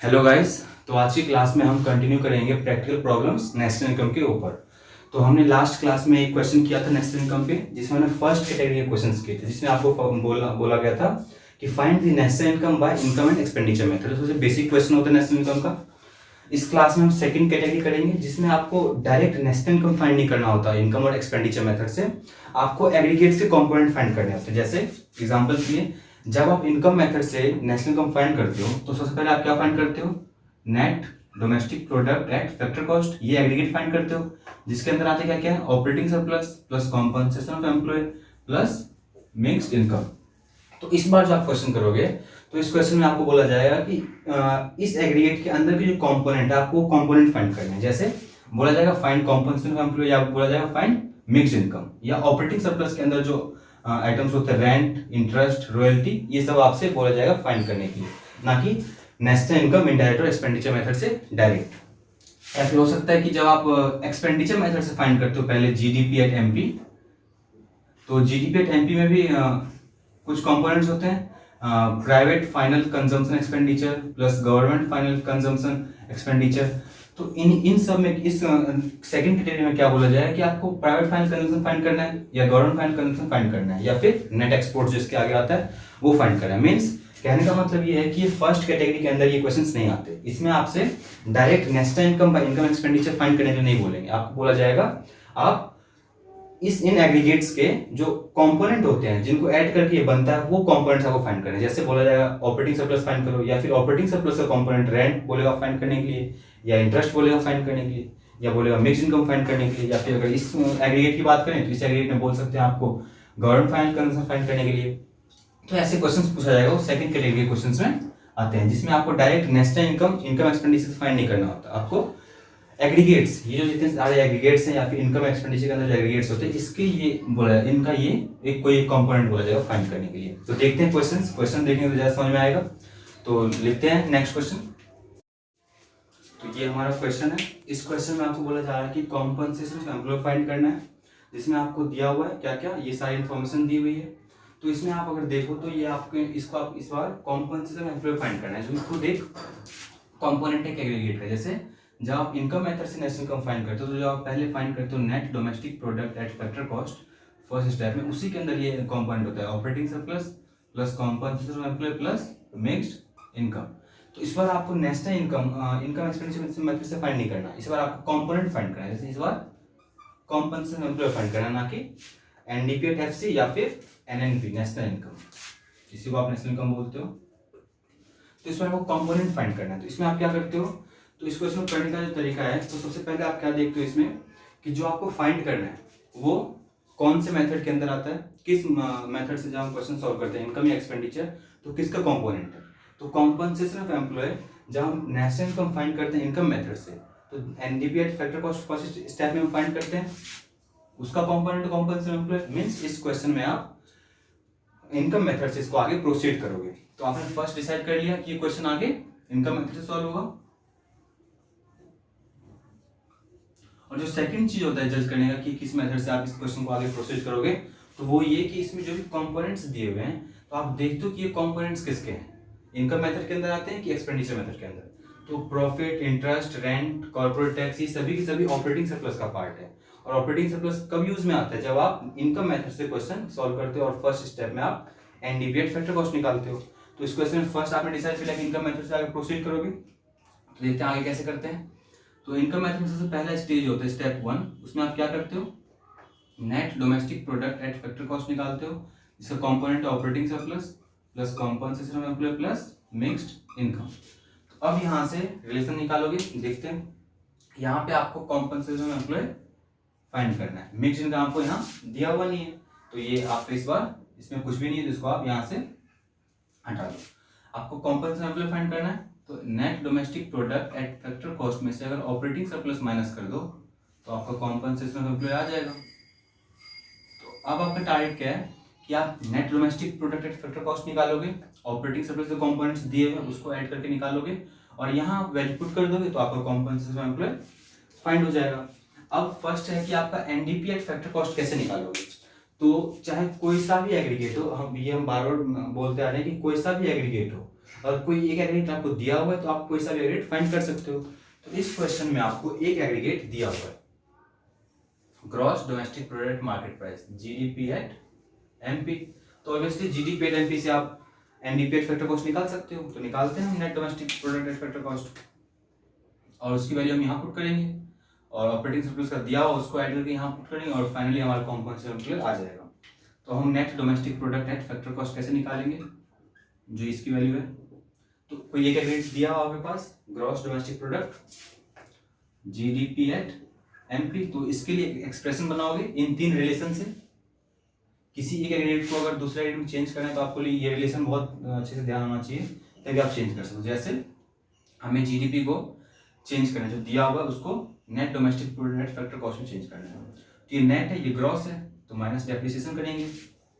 Hello guys. तो आज की क्लास में हम कंटिन्यू करेंगे प्रैक्टिकल प्रॉब्लम्स नेशनल इनकम के ऊपर। तो हमने लास्ट क्लास में एक क्वेश्चन किया था नेशनल इनकम पे, जिसमें हमने फर्स्ट कैटेगरी के क्वेश्चंस किए थे, जिसमें आपको बोला गया था कि find the national income by income and expenditure method. सबसे बेसिक क्वेश्चन होता है नेशनल इनकम का। इस क्लास में हम सेकंड कैटेगरी करेंगे, जिसमें आपको डायरेक्ट नेशनल इनकम फाइंड नहीं करना होता इनकम और एक्सपेंडिचर मेथड से। आपको एग्रीगेट्स के कंपोनेंट फाइंड करने होते हैं। जैसे एग्जांपल के लिए, जब आप इनकम मेथड से नेशनल इनकम फाइंड करते हो तो सबसे पहले आप क्या फाइंड करते हो? Net domestic product at factor cost, ये एग्रीगेट फाइंड करते हो, जिसके अंदर आते क्या क्या है? Operating surplus plus compensation of employ plus mixed income. तो इस बार जो आप क्वेश्चन करोगे तो इस क्वेश्चन में आपको बोला जाएगा कि इस एग्रीगेट के अंदर के जो कंपोनेंट है आपको कंपोनेंट फाइंड करने हैं। जैसे बोला जाएगा फाइंड कॉम्पनसेशन ऑफ एम्प्लॉय, या बोला जाएगा फाइंड मिक्स्ड इनकम, या ऑपरेटिंग सरप्लस के अंदर जो आइटम्स होते हैं रेंट, इंटरेस्ट, रॉयल्टी, ये सब आपसे बोला जाएगा फाइंड करने के लिए, ना कि नेशनल इनकम इनडायरेक्ट और एक्सपेंडिचर मेथड से डायरेक्ट। या फिर हो सकता है कि जब आप एक्सपेंडिचर मेथड से फाइंड करते हो पहले जीडीपी एट एमपी, तो जीडीपी एट एमपी में भी कुछ कंपोनेंट्स होते हैं, private final consumption expenditure plus government final consumption expenditure. तो इन सब में इस सेकंड कैटेगरी में क्या बोला जाए कि आपको प्राइवेट फाइनल कंजम्पशन फाइंड करना है, या गवर्नमेंट फाइनल कंजम्पशन फाइंड करना है, या फिर नेट एक्सपोर्ट जिसके आगे आता है वो फाइंड करना है। मीन्स कहने का मतलब ये है कि ये फर्स्ट कैटेगरी के अंदर ये क्वेश्चंस नहीं आते। इसमें आपसे direct national income by income expenditure find करने के लिए नहीं बोलेंगे। आपको बोला जाएगा आप इन एग्रीगेट्स के जो कंपोनेंट होते हैं जिनको ऐड करके ये बनता है वो कंपोनेंट्स आपको फाइंड करने हैं। जैसे बोला जाएगा ऑपरेटिंग सरप्लस फाइंड करो, या फिर ऑपरेटिंग सरप्लस का कंपोनेंट रेंट बोलेगा फाइंड करने के लिए, या इंटरेस्ट बोलेगा फाइंड करने के लिए, या बोलेगा मिक्स इनकम फाइंड करने के लिए, या फिर अगर इस एग्रीगेट की बात करें तो इस एग्रीगेट में बोल सकते हैं आपको गवर्नमेंट फाइनल कंजम्पशन फाइंड करने के लिए। तो ऐसे क्वेश्चंस पूछा जाएगा वो सेकंड कैटेगरी के क्वेश्चंस में आते हैं, जिसमें आपको direct national income expenditure find नहीं करना होता। आपको एग्रीगेट्स, ये जो जितने सारे एग्रीगेट्स हैं या फिर इनकम एक्सपेंडिचर के अंदर जो एग्रीगेट्स होते हैं, इसके ये बोला है, इनका ये एक कोई कंपोनेंट बोला जाएगा फाइंड करने के लिए। तो देखते हैं क्वेश्चन देखने तो ज्यादा समझ में आएगा। तो लिखते हैं नेक्स्ट क्वेश्चन। तो ये हमारा क्वेश्चन है। इस क्वेश्चन में आपको बोला जा रहा है कि कॉम्पनसेशन ऑफ एम्प्लॉय फाइंड करना है, जिसमें आपको दिया हुआ है क्या क्या, ये सारी इन्फॉर्मेशन दी हुई है। तो इसमें आप अगर देखो तो ये आपके इसको आप इस बार कॉम्पनसेशन ऑफ एम्प्लॉय फाइंड करना है, जो खुद एक कंपोनेंट है एग्रीगेट का। जैसे जब आप इनकम मेथड से नेशनल इनकम फाइंड करते हो तो जब आप पहले फाइंड करते हो net domestic product at factor cost first step में, उसी के अंदर ये कंपोनेंट होता है operating surplus plus compensation of employ plus mixed income. तो इस बार आपको नेशनल इनकम एक्सपेंडिचर मेथड से फाइंड नहीं करना, इस बार आपको कंपोनेंट फाइंड करना है। जैसे इस बार कॉम्पनसेशन एम्प्लॉय फाइंड करना, ना कि एनडीपी एट एफसी या फिर एनएनपी नेशनल इनकम, इसी को आप नेशनल इनकम बोलते हो। तो इसमें आपको कंपोनेंट फाइंड करना है। तो इसमें आप क्या करते हो, तो इस क्वेश्चन को करने का जो तरीका है, तो सबसे पहले आप क्या देखते हो इसमें कि जो आपको फाइंड करना है वो कौन से मेथड के अंदर आता है, किस मेथड से जब हम क्वेश्चन सॉल्व करते हैं इनकम या एक्सपेंडिचर, तो किसका कंपोनेंट है। तो कॉम्पनसेशन ऑफ एम्प्लॉय जब हम नेशनल इनकम फाइंड करते हैं इनकम मेथड से, तो NDP at factor cost first step में हम फाइंड करते हैं, उसका कंपोनेंट कॉम्पनसेशन एम्प्लॉय। मीन्स इस क्वेश्चन में आप इनकम मेथड से इसको आगे प्रोसीड करोगे। तो आपने फर्स्ट डिसाइड कर लिया कि ये क्वेश्चन आगे इनकम मेथड से सॉल्व होगा। और जो सेकंड चीज होता है जज करने का कि किस मेथड से आप इस क्वेश्चन को आगे प्रोसीड करोगे, तो वो ये कि इसमें जो भी कंपोनेंट्स दिए हुए हैं तो आप देखते हो कि ये कंपोनेंट्स किसके हैं, इनकम मेथड के अंदर आते हैं कि एक्सपेंडिचर मेथड के अंदर। तो profit, interest, rent, corporate tax, ये सभी के सभी ऑपरेटिंग सरप्लस का पार्ट है। और ऑपरेटिंग सरप्लस कब यूज में आता है, जब आप इनकम मेथड से क्वेश्चन सॉल्व करते हो और फर्स्ट स्टेप में आप एनडीपी एट फैक्टर कॉस्ट निकालते हो। तो इस क्वेश्चन में फर्स्ट आपने डिसाइड किया कि इनकम मेथड से आगे प्रोसीड करोगे। तो देखते हैं आगे कैसे करते हैं। तो इनकम मेथड में सबसे पहला स्टेज होता है स्टेप 1, उसमें आप क्या करते हो, net domestic product at factor cost निकालते हो, इसका component operating surplus plus compensation of employ plus mixed income. तो अब यहाँ से रिलेशन निकालोगे, देखते हैं। यहाँ पे आपको कॉम्पनसेशन ऑफ एम्प्लॉय फाइंड करना है, मिक्स्ड इनकम आपको यहाँ दिया हुआ नहीं है, तो ये आपको इस बार इसमें कुछ भी नहीं है, तो इसको आप यहाँ से हटा दो। आपको कॉम्पनसेशन ऑफ एम्प्लॉय फाइंड करना है, तो net domestic product at factor cost में से अगर ऑपरेटिंग सरप्लस माइनस कर दो तो आपका कॉम्पनसेशन ऑफ एम्प्लॉय आ जाएगा। तो अब आपका टारगेट क्या है कि आप net domestic product at factor cost निकालोगे, ऑपरेटिंग सरप्लस जो कंपोनेंट्स दिए हुए उसको ऐड करके निकालोगे, और यहाँ वैल्यू पुट कर दोगे तो आपका कॉम्पनसेशन ऑफ एम्प्लॉय फाइंड हो जाएगा। अब फर्स्ट है कि आपका एनडीपी एट फैक्टर कॉस्ट कैसे निकालोगे। तो चाहे कोई सा भी एग्रीगेट हो, हम बार बार बोलते आ रहे हैं कि कोई सा भी एग्रीगेट हो, और कोई एक एग्रीगेट आपको दिया हुआ है तो आप कोई सा भी एग्रीगेट फाइंड कर सकते हो। तो इस क्वेश्चन में आपको एक एग्रीगेट दिया हुआ है, gross domestic product market price GDP at MP. तो ऑब्वियसली जीडीपी एट एमपी से आप एनडीपी एट फैक्टर कॉस्ट निकाल सकते हो। तो निकालते हैं हम net domestic product at factor cost, और उसकी वैल्यू हम यहाँ पुट करेंगे, और ऑपरेटिंग सरप्लस का दिया हुआ उसको ऐड करके यहाँ पुट करेंगे, और फाइनली हमारा कॉम्पनसेशन आ जाएगा। तो हम net domestic product at factor cost कैसे निकालेंगे, जो इसकी वैल्यू है, तो कोई एक एग्रीगेट दिया हुआ आपके पास gross domestic product GDP at MP, तो इसके लिए एक्सप्रेशन बनाओगे इन तीन रिलेशन से। किसी एक एग्रीगेट को अगर दूसरे एग्रीगेट में चेंज करना है तो आपको ये रिलेशन बहुत अच्छे से ध्यान होना चाहिए, तभी आप चेंज कर सकते हो। जैसे हमें जीडीपी को चेंज करना है, जो दिया हुआ है उसको net domestic product factor cost में चेंज करना है। तो ये नेट है, ये ग्रॉस है, तो माइनस डेप्रिसिएशन करेंगे,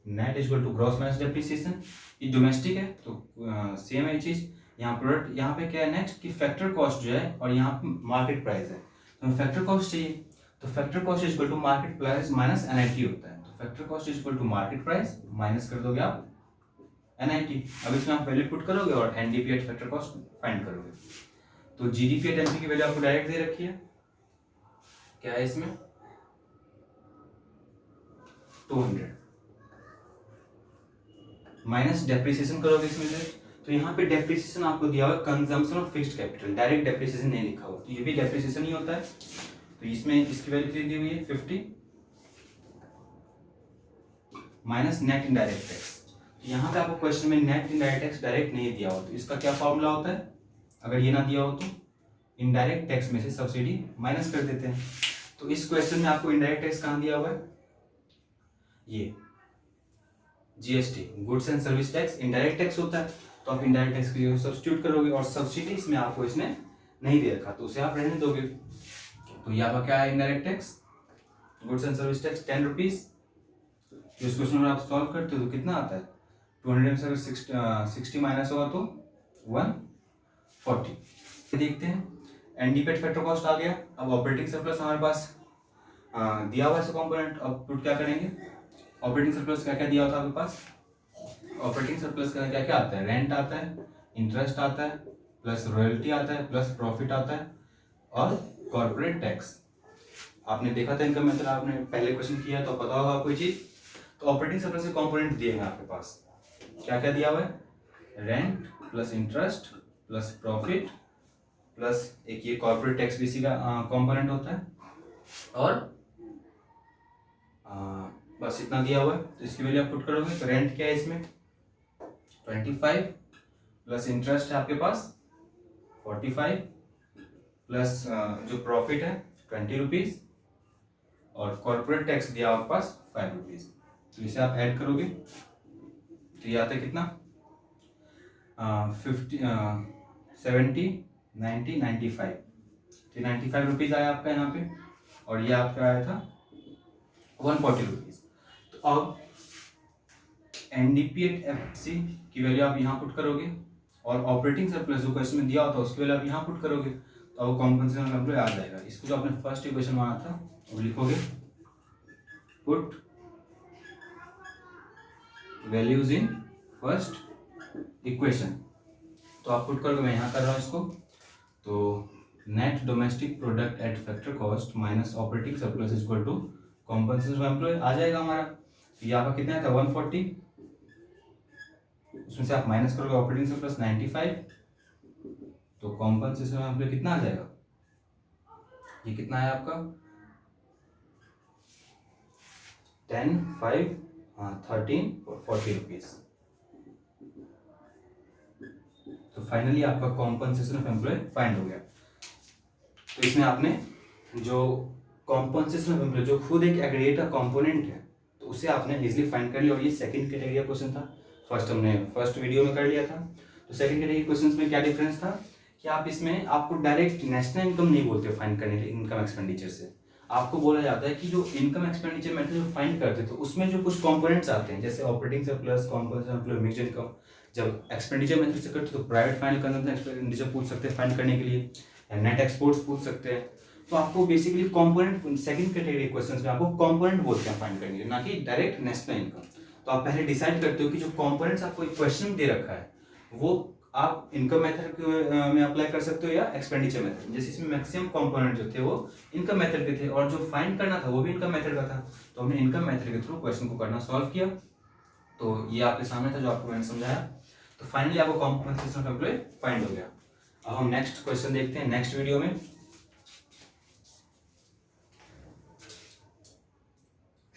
net equal to gross minus depreciation. ये डोमेस्टिक है तो सेम है चीज। यहाँ प्रोडक्ट, यहाँ पे क्या है नेट की फैक्टर कॉस्ट जो है, और यहाँ पे मार्केट प्राइस है, तो हमें फैक्टर कॉस्ट चाहिए, तो factor cost equal to market price minus NIT होता है। तो factor cost equal to market price minus कर दोगे आप एनआईटी। अब इसमें आप वैल्यू पुट करोगे और NDP at factor cost find करोगे। तो जीडीपी एट एमपी की वैल्यू आपको डायरेक्ट दे रखी है, क्या है इसमें 200, माइनस डेप्रिसिएशन करोगे इसमें से, तो यहाँ पे डेप्रिसिएशन आपको दिया हुआ है consumption of fixed capital, direct depreciation नहीं लिखा हुआ, तो ये भी डेप्रिसिएशन ही होता है। तो इसमें इसकी वैल्यू कितनी दी हुई है 50, माइनस नेट इनडायरेक्ट टैक्स। तो यहाँ पे आपको क्वेश्चन में नेट इनडायरेक्ट टैक्स डायरेक्ट नहीं दिया हुआ, तो इसका क्या फॉर्मूला होता है, अगर ये ना दिया हो तो इनडायरेक्ट टैक्स में से सब्सिडी माइनस कर देते हैं। तो इस क्वेश्चन में आपको इनडायरेक्ट टैक्स कहाँ दिया हुआ है, ये GST goods and service tax indirect tax होता है, तो आप इनडायरेक्ट टैक्स की जगह सब्स्टिट्यूट करोगे, और सब्सिडी इसमें आपको इसने नहीं दे रखा तो उसे आप रहने दोगे। तो यहाँ पर क्या है indirect tax goods and service tax 10 rupees. इस क्वेश्चन में आप सॉल्व करते हो तो कितना आता है 200 में से अगर 60 माइनस होगा तो 140। देखते हैं एनडीपी एट फैक्टर कॉस्ट आ गया। अब ऑपरेटिंग सरप्लस हमारे पास दिया हुआ है कंपोनेंट, अब पुट क्या करेंगे, ऑपरेटिंग सरप्लस क्या क्या दिया होता है आपके पास, ऑपरेटिंग सरप्लस का क्या क्या आता है, रेंट आता है, इंटरेस्ट आता है, प्लस रॉयल्टी आता है, प्लस प्रॉफिट आता है, और कॉर्पोरेट टैक्स। आपने देखा था इनकम मेथड, आपने पहले क्वेश्चन किया तो पता होगा आपको ये चीज। तो ऑपरेटिंग सरप्लस के कंपोनेंट दिए हैं आपके पास, क्या क्या दिया हुआ है, rent plus interest plus profit plus एक ये कॉर्पोरेट टैक्स भी इसी का कंपोनेंट होता है, और बस इतना दिया हुआ है। तो इसकी वैल्यू आप पुट करोगे तो रेंट क्या है इसमें 25 प्लस इंटरेस्ट है आपके पास 45 प्लस जो प्रॉफिट है 20 रुपीज, और कॉर्पोरेट टैक्स दिया आपके पास 5 रुपीज। तो इसे आप ऐड करोगे तो ये आता है कितना 50 70 90 95, तो 95 रुपीज आया आपका यहाँ पे, और ये आपका आया था 140 रुपीज। तो अब एनडीपी एट एफसी की वैल्यू आप यहाँ पुट करोगे, और ऑपरेटिंग सरप्लस जो क्वेश्चन में दिया होता है उसकी वैल्यू आप यहाँ पुट करोगे, तो अब कॉम्पनसेशन एम्प्लॉय आ जाएगा। इसको जो आपने फर्स्ट इक्वेशन माना था वो लिखोगे, put values in first equation, तो आप पुट करोगे, मैं यहाँ कर रहा हूँ इसको। तो net domestic product at factor cost minus operating surplus equal to compensation employ आ जाएगा हमारा। तो यहाँ पर कितना था 140, उसमें से आप माइनस करोगे ऑपरेटिंग सरप्लस 95, तो कॉम्पनसेशन एम्प्लॉय कितना आ जाएगा, ये कितना है आपका 10 5 13 और 40 रुपीज। तो फाइनली आपका कॉम्पनसेशन ऑफ एम्प्लॉय फाइंड हो गया। तो इसमें आपने जो कॉम्पनसेशन ऑफ एम्प्लॉय जो खुद एक एग्रीगेट का कंपोनेंट है तो उसे आपने इजीली फाइंड कर लिया, और ये सेकंड कैटेगरी का क्वेश्चन था, हमने फर्स्ट वीडियो में कर लिया था। तो सेकंड कैटेगरी क्वेश्चंस में क्या डिफरेंस था कि आप इसमें आपको डायरेक्ट नेशनल इनकम नहीं बोलते फाइंड करने के लिए इनकम एक्सपेंडिचर से, आपको बोला जाता है कि जो इनकम एक्सपेंडिचर मेथड जो फाइंड करते थे उसमें जो कुछ कंपोनेंट्स आते हैं, जैसे operating surplus, compensation employ, mixed income, जब एक्सपेंडिचर मेथड से करते तो प्राइवेट फाइनल कंजम्पशन एक्सपेंडिचर पूछ सकते हैं फाइंड करने के लिए, या नेट एक्सपोर्ट्स पूछ सकते हैं। तो आपको basically component second category questions में आपको कंपोनेंट बोलते हैं फाइंड करने के लिए, ना कि डायरेक्ट नेशनल इनकम। तो आप पहले डिसाइड करते हो कि जो कंपोनेंट्स आपको एक क्वेश्चन में दे रखा है वो आप इनकम मेथड में अप्लाई कर सकते हो या एक्सपेंडिचर मेथड। जैसे इसमें मैक्सिमम कंपोनेंट जो थे वो इनकम मेथड के थे और जो फाइंड करना था वो भी इनकम मेथड का था, तो हमने इनकम मेथड के थ्रू क्वेश्चन को करना सॉल्व किया। तो ये आपके सामने था जो आपको मैंने समझाया। तो फाइनली आपको कॉम्पनसेशन ऑफ एम्प्लॉय फाइंड हो गया। अब हम नेक्स्ट क्वेश्चन देखते हैं नेक्स्ट वीडियो में।